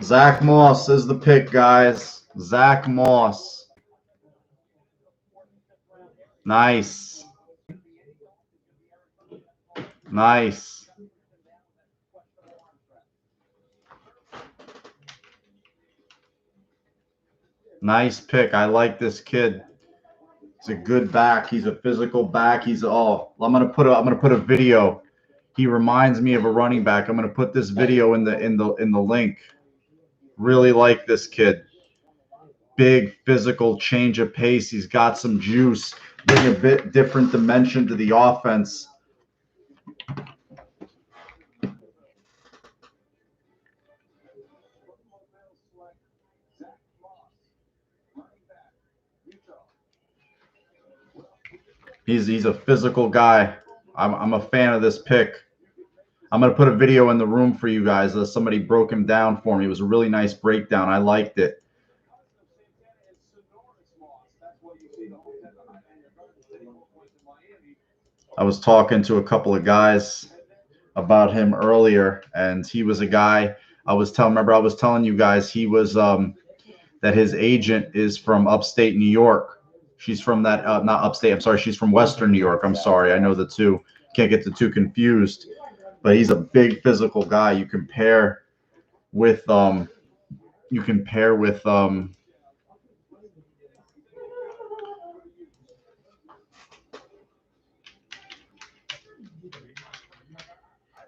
Zach Moss is the pick, guys. Zach Moss. Nice. Nice. Nice pick. I like this kid. He's a good back. He's a physical back. I'm gonna put a video. He reminds me of a running back. I'm gonna put this video in the link. Really like this kid. Big physical, change of pace. He's got some juice. Bring a bit different dimension to the offense. He's a physical guy. I'm a fan of this pick. I'm going to put a video in the room for you guys. Somebody broke him down for me. It was a really nice breakdown. I liked it. I was talking to a couple of guys about him earlier, and he was a guy I was telling you guys he was that his agent is from upstate New York. She's from that not upstate. I'm sorry. She's from Western New York. I'm sorry. I know the two. Can't get the two confused. But he's a big physical guy. You compare with I'm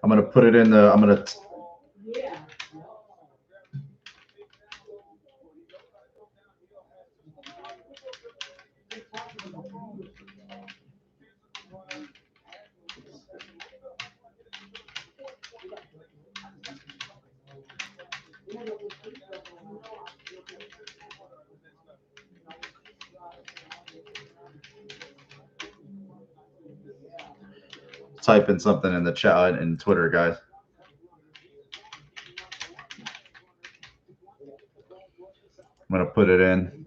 gonna put it in the type in something in the chat and Twitter, guys. I'm gonna put it in.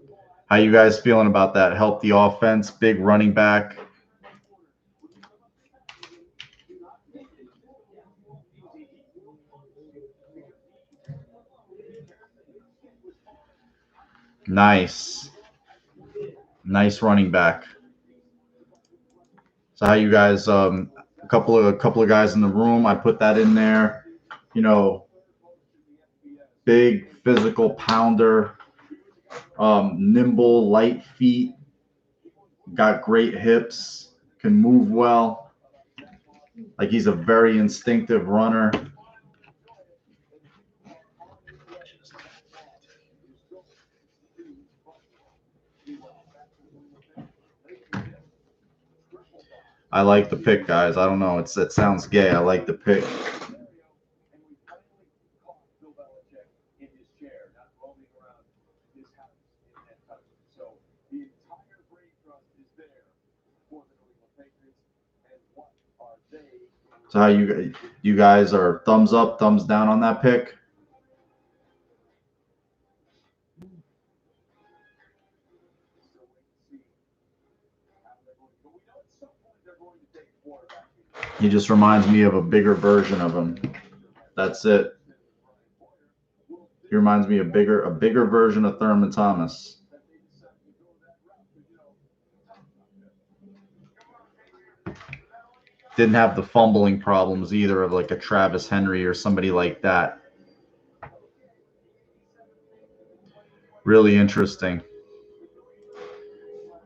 How you guys feeling about that? Help the offense, big running back. Nice running back. So how you guys? A couple of guys in the room. I put that in there. You know, big physical pounder, nimble, light feet, got great hips, can move well. Like he's a very instinctive runner. I like the pick, guys. I don't know. It sounds gay. I like the pick. So how you guys are thumbs up, thumbs down on that pick? He just reminds me of a bigger version of him. That's it. He reminds me of a bigger version of Thurman Thomas. Didn't have the fumbling problems either of like a Travis Henry or somebody like that. Really interesting.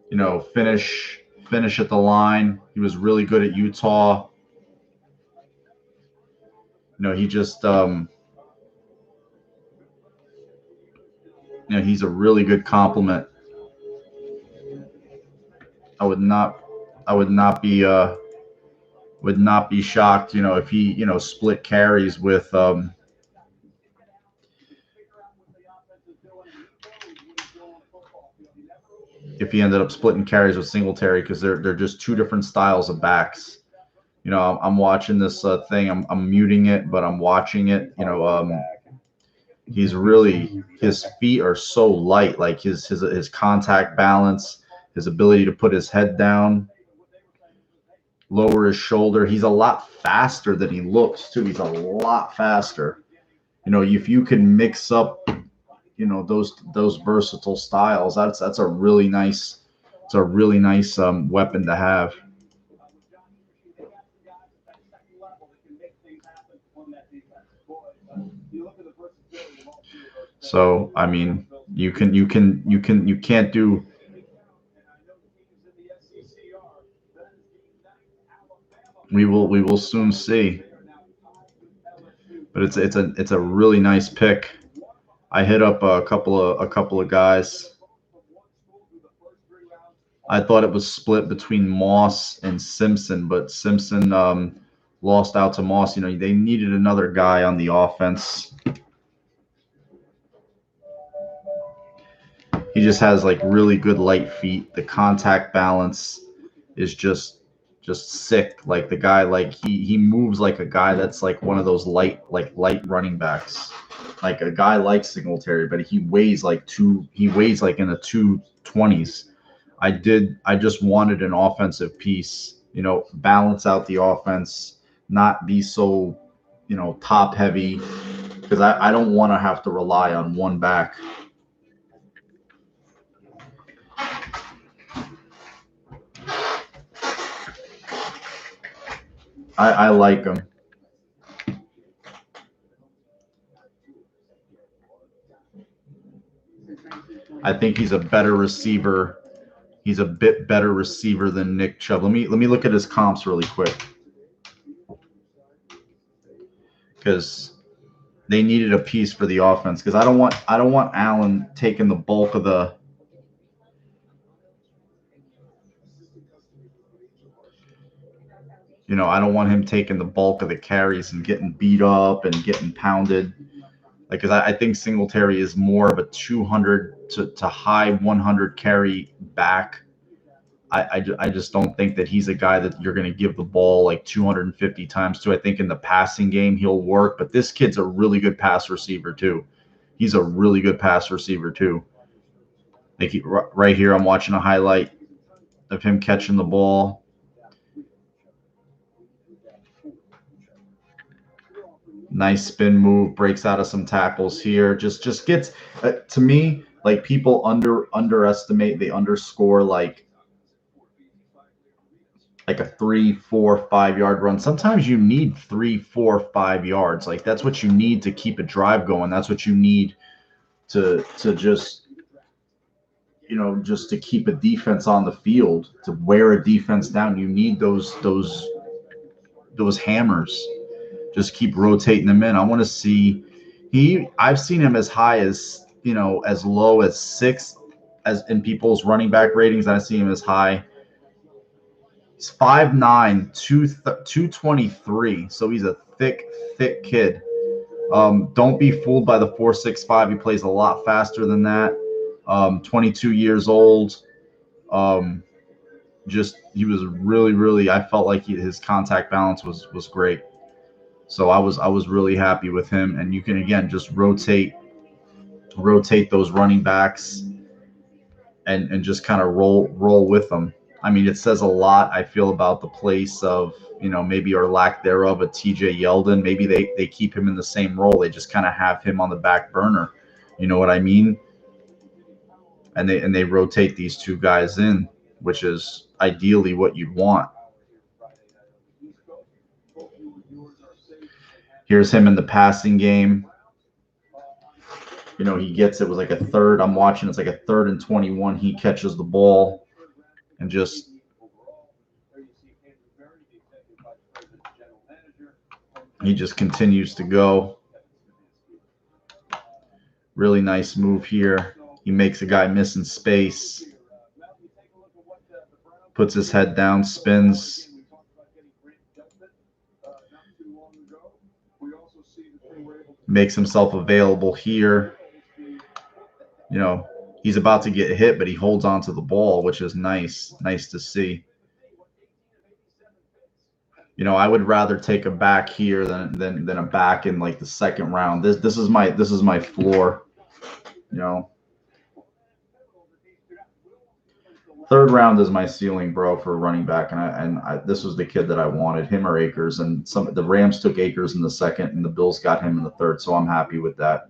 You know, finish at the line. He was really good at Utah. You know, he just you know, he's a really good compliment. I would not be shocked, you know, if he, you know, split carries with if he ended up splitting carries with Singletary, because they're just two different styles of backs. You know, I'm watching this thing. I'm muting it, but I'm watching it. You know, he's really, his feet are so light, like his contact balance, his ability to put his head down, lower his shoulder. He's a lot faster than he looks too. He's a lot faster. You know, if you can mix up, you know, those versatile styles, that's a really nice, it's a really nice weapon to have. So I mean, you can't do. We will soon see. But it's a really nice pick. I hit up a couple of guys. I thought it was split between Moss and Simpson, but Simpson lost out to Moss. You know, they needed another guy on the offense. He just has like really good light feet. The contact balance is just sick. Like the guy, like he moves like a guy that's like one of those light running backs. Like a guy like Singletary, but he weighs like in the 220s. I just wanted an offensive piece, you know, balance out the offense, not be so, you know, top heavy, because I don't want to have to rely on one back. I like him. I think he's a better receiver. He's a bit better receiver than Nick Chubb. Let me look at his comps really quick, because they needed a piece for the offense. Because I don't want Allen taking the bulk of the. You know, I don't want him taking the bulk of the carries and getting beat up and getting pounded. Like, because I think Singletary is more of a 200 to high 100 carry back. I just don't think that he's a guy that you're going to give the ball like 250 times to. I think in the passing game he'll work, but this kid's a really good pass receiver too. He's a really good pass receiver too. Like right here, I'm watching a highlight of him catching the ball. Nice spin move, breaks out of some tackles here. Just gets to me, like people underestimate, they underscore like a 3, 4, 5 yard run. Sometimes you need 3, 4, 5 yards. Like that's what you need to keep a drive going. That's what you need to just, you know, just to keep a defense on the field, to wear a defense down. You need those hammers. Just keep rotating them in. I want to see. I've seen him as high as, you know, as low as 6th as in people's running back ratings. I see him as high. He's 5'9", 223. So he's a thick kid. Don't be fooled by the 4.65. He plays a lot faster than that. 22 years old. Just he was really. I felt like his contact balance was great. So I was really happy with him. And you can again just rotate those running backs and just kind of roll with them. I mean, it says a lot, I feel, about the place of, you know, maybe or lack thereof a TJ Yeldon. Maybe they keep him in the same role. They just kind of have him on the back burner. You know what I mean? And they rotate these two guys in, which is ideally what you'd want. Here's him in the passing game. You know, he gets it was like a third. I'm watching. It's like a 3rd and 21. He catches the ball and just he just continues to go. Really nice move here. He makes a guy miss in space. Puts his head down, spins. Makes himself available here. You know, he's about to get hit, but he holds on to the ball, which is nice. Nice to see. You know, I would rather take a back here than a back in like the 2nd round. This is my floor. You know, Third round is my ceiling, bro, for running back, and this was the kid that I wanted, him or Akers, and the Rams took Akers in the second, and the Bills got him in the third, so I'm happy with that.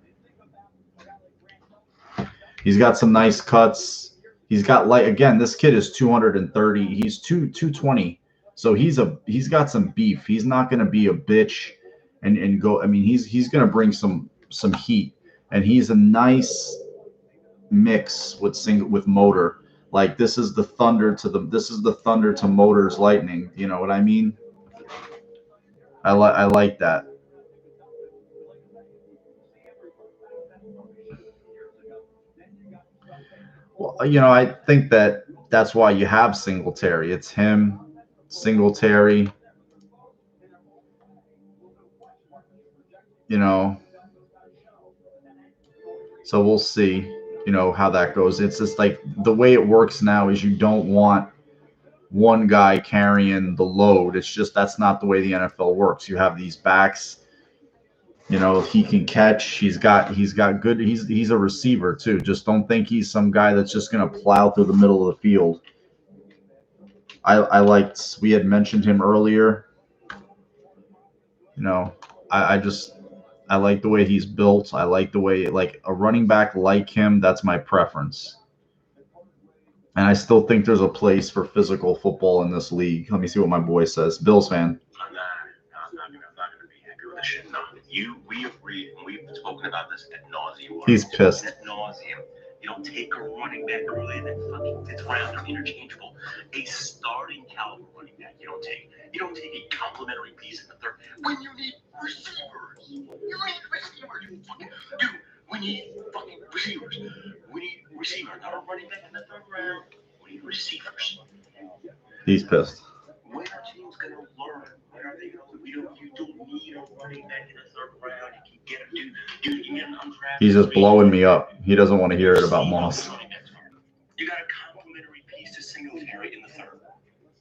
He's got some nice cuts. He's got again, this kid is 230. He's 220, so he's got some beef. He's not going to be a bitch and go. I mean, he's going to bring some heat, and he's a nice mix with motor. Like this is the thunder to Motors lightning. You know what I mean? I like that. Well, I think that's why you have Singletary. It's him, Singletary. So we'll see. How that goes. It's just like the way it works now is you don't want one guy carrying the load. It's just that's not the way the NFL works. You have these backs. He can catch. He's got good. He's a receiver too. Just don't think he's some guy that's just going to plow through the middle of the field. I liked. We had mentioned him earlier. I like the way he's built. I like the way like a running back like him. That's my preference. And I still think there's a place for physical football in this league. Let me see what my boy says. Bills fan. I'm not gonna be happy with this shit. No, we agree, and we've spoken about this ad nauseum. He's pissed. Ad nauseum. You don't take a running back early in that fucking fifth round. They're interchangeable. A starting caliber running back. You don't take a complimentary piece in the third when you need receivers. You need receivers. You fucking dude. We need fucking receivers. We need receivers, not a running back in the third round. We need receivers. He's pissed. When are teams going to learn? When are they going to? You don't need a running back in the third round. You can get him, dude. You can get him undrafted. He's just blowing me up. He doesn't want to hear it about Moss. You got a complimentary piece to Singletary in the third.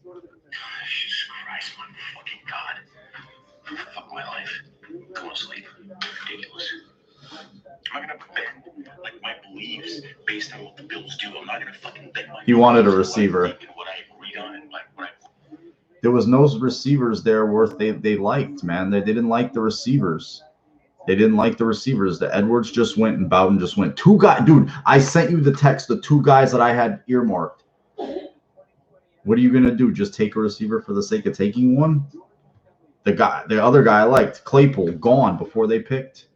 Jesus Christ, my fucking God. Fuck my life. Go to sleep. Ridiculous. I'm not gonna bend like my beliefs based on what the Bills do. I'm not gonna fucking bend my. He wanted a receiver. What I agreed on and like what I. There was no receivers there worth they liked, man. They didn't like the receivers. They didn't like the receivers. The Edwards just went and Bowden just went. Two guys, dude. I sent you the text. The two guys that I had earmarked. What are you gonna do? Just take a receiver for the sake of taking one? The other guy I liked, Claypool, gone before they picked.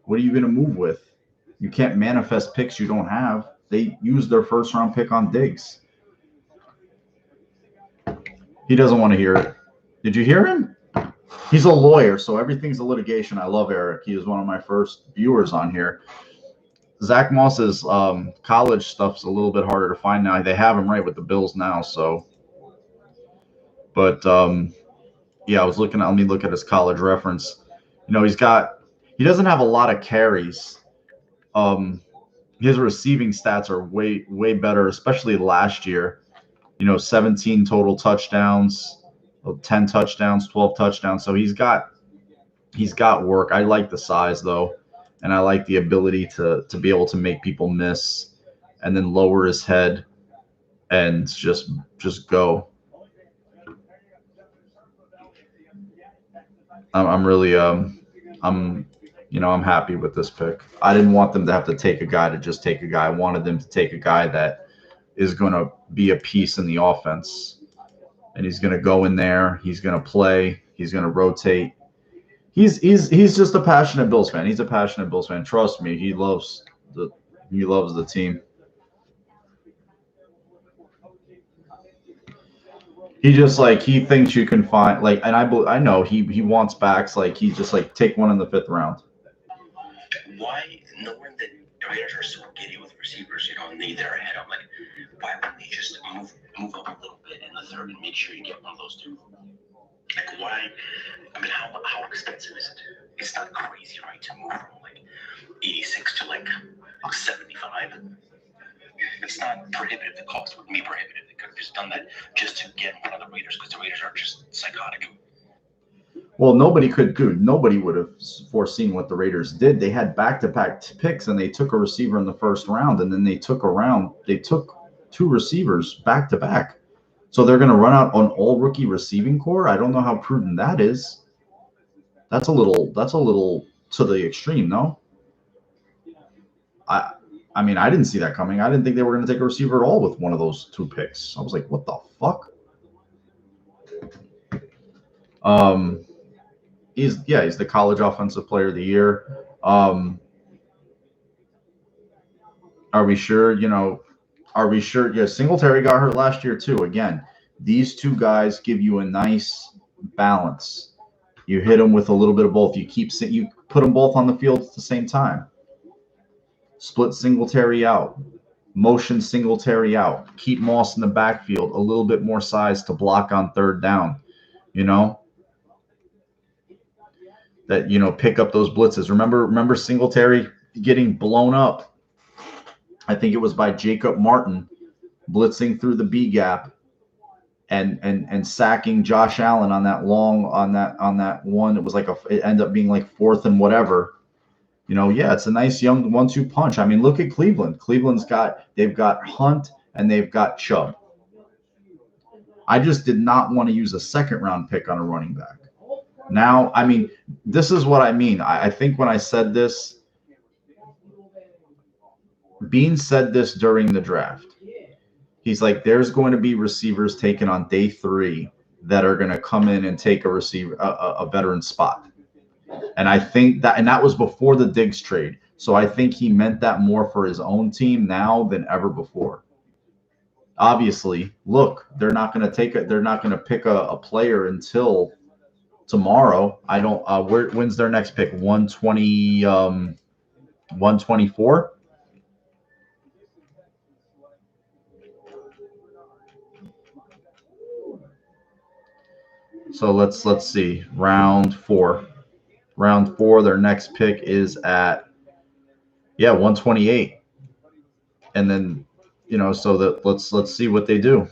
What are you going to move with? You can't manifest picks you don't have. They used their first-round pick on Diggs. He doesn't want to hear it. Did you hear him? He's a lawyer, so everything's a litigation. I love Eric. He was one of my first viewers on here. Zach Moss's college stuff's a little bit harder to find now. They have him right with the Bills now, so. But, yeah, I was looking at – let me look at his college reference. He doesn't have a lot of carries. His receiving stats are way, way better, especially last year. 17 total touchdowns, 10 touchdowns, 12 touchdowns. So he's got work. I like the size though, and I like the ability to be able to make people miss and then lower his head and just go. I'm really I'm happy with this pick. I didn't want them to have to take a guy to just take a guy. I wanted them to take a guy that is going to be a piece in the offense. And he's going to go in there. He's going to play. He's going to rotate. He's just a passionate Bills fan. He's a passionate Bills fan. Trust me, he loves the team. He thinks you can find and I know he wants backs he just take one in the fifth round. Why, knowing that the Raiders are so giddy with receivers, and they're ahead, I'm like, why wouldn't they just move up a little bit in the third and make sure you get one of those two? Like, why? I mean, how expensive is it? It's not crazy, right, to move from 86 to 75. It's not prohibitive. The cost would be prohibitive. They could have just done that just to get one of the Raiders because the Raiders are just psychotic. Well, nobody would have foreseen what the Raiders did. They had back-to-back picks, and they took a receiver in the first round, and then they took two receivers back to back. So they're going to run out on all rookie receiving core. I don't know how prudent that is. That's a little to the extreme, no? I mean, I didn't see that coming. I didn't think they were going to take a receiver at all with one of those two picks. I was like, what the fuck? He's the college offensive player of the year. Are we sure? Are we sure? Yeah, Singletary got hurt last year too. Again, these two guys give you a nice balance. You hit them with a little bit of both. You put them both on the field at the same time. Split Singletary out, motion Singletary out, keep Moss in the backfield, a little bit more size to block on third down, that, pick up those blitzes. Remember Singletary getting blown up. I think it was by Jacob Martin blitzing through the B gap and sacking Josh Allen on that one. It was like it ended up being like fourth and whatever. It's a nice young 1-2 punch. I mean, look at Cleveland. They've got Hunt and they've got Chubb. I just did not want to use a second-round pick on a running back. Now, I mean, this is what I mean. I think when I said this, Bean said this during the draft. He's like, there's going to be receivers taken on day 3 that are going to come in and take a veteran spot. And I think that was before the Diggs trade. So I think he meant that more for his own team now than ever before. Obviously, look, they're not going to pick a player until tomorrow. I don't. When's their next pick? 120, 124. So let's see. Round 4. Round 4, their next pick is at 128. And then, so that let's see what they do,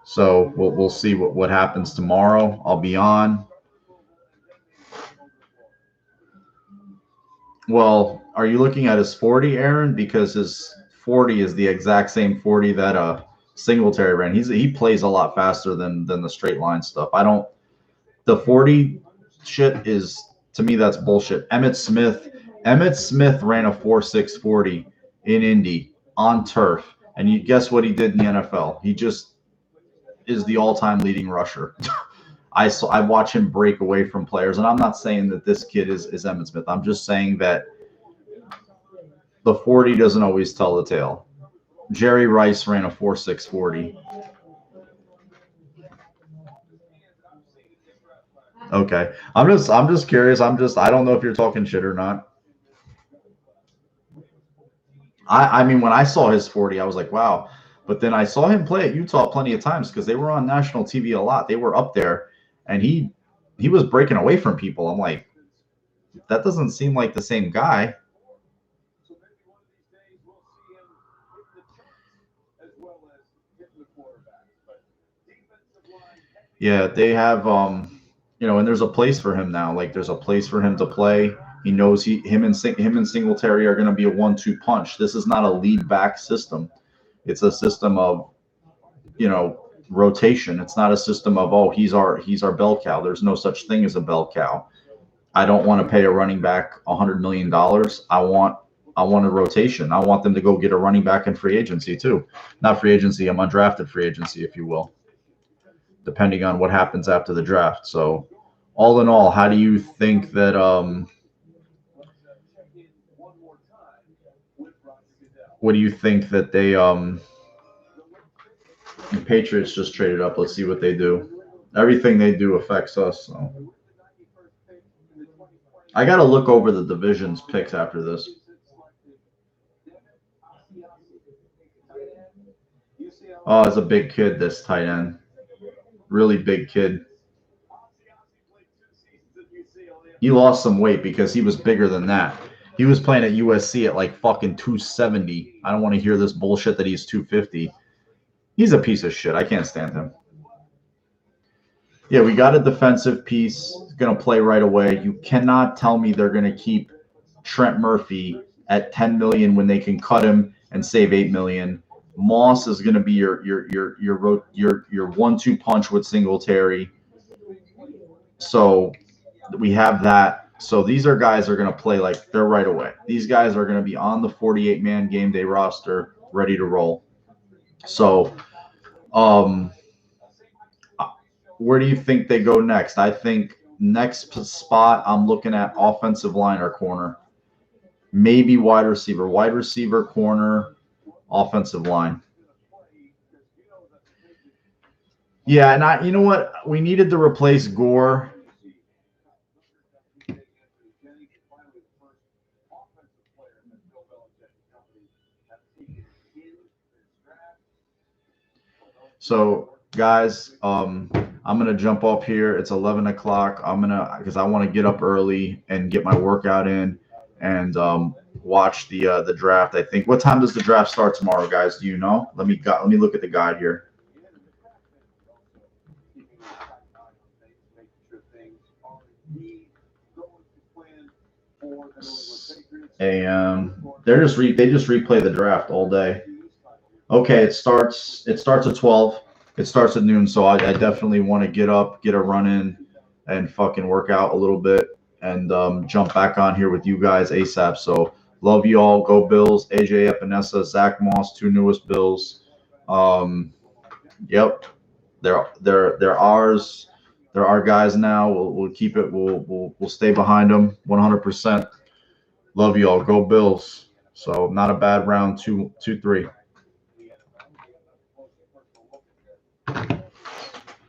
So we'll see what happens tomorrow. I'll be on. Well, are you looking at his 40, Aaron? Because his 40 is the exact same 40 that Singletary ran. He plays a lot faster than the straight line stuff. The 40 shit is, to me, that's bullshit. Emmitt Smith ran a 4.6 40 in Indy on turf, and you guess what he did in the NFL? He just is the all-time leading rusher. I watch him break away from players, and I'm not saying that this kid is Emmitt Smith. I'm just saying that the 40 doesn't always tell the tale. Jerry Rice ran a 4.6 40. Okay. I'm just curious. I don't know if you're talking shit or not. I mean, when I saw his 40, I was like, wow. But then I saw him play at Utah plenty of times because they were on national TV a lot. They were up there, and he was breaking away from people. I'm like, that doesn't seem like the same guy. Yeah, they have and there's a place for him now. Like there's a place for him to play. He knows him and Singletary are going to be a 1-2 punch. This is not a lead back system. It's a system of rotation. It's not a system of he's our bell cow. There's no such thing as a bell cow. I don't want to pay a running back $100 million. I want a rotation. I want them to go get a running back in free agency too. Not free agency, I'm undrafted free agency, if you will, depending on what happens after the draft. So all in all, how do you think that what do you think that the Patriots just traded up? Let's see what they do. Everything they do affects us. So I got to look over the division's picks after this. Oh, it's a big kid, this tight end. Really big kid. He lost some weight because he was bigger than that. He was playing at USC at like fucking 270. I don't want to hear this bullshit that he's 250. He's a piece of shit. I can't stand him. Yeah, we got a defensive piece. Going to play right away. You cannot tell me they're going to keep Trent Murphy at 10 million when they can cut him and save 8 million. Moss is going to be your 1-2 punch with Singletary. So we have that. So these are guys that are going to play like they're right away. These guys are going to be on the 48-man game day roster, ready to roll. So, where do you think they go next? I think next spot I'm looking at offensive line or corner, maybe wide receiver, corner, offensive line. Yeah, and you know what? We needed to replace Gore. So, guys, I'm gonna jump up here. It's 11 o'clock. Because I want to get up early and get my workout in and watch the draft. I think. What time does the draft start tomorrow, guys? Do you know? Let me look at the guide here. AM. They just replay the draft all day. Okay, it starts at 12. It starts at noon, so I definitely want to get up, get a run in, and fucking work out a little bit and jump back on here with you guys ASAP. So love you all. Go Bills. AJ Epinesa, Zach Moss, 2 newest Bills. Yep, they're ours. They're our guys now. We'll keep it. We'll stay behind them 100%. Love you all. Go Bills. So not a bad round. 2-3.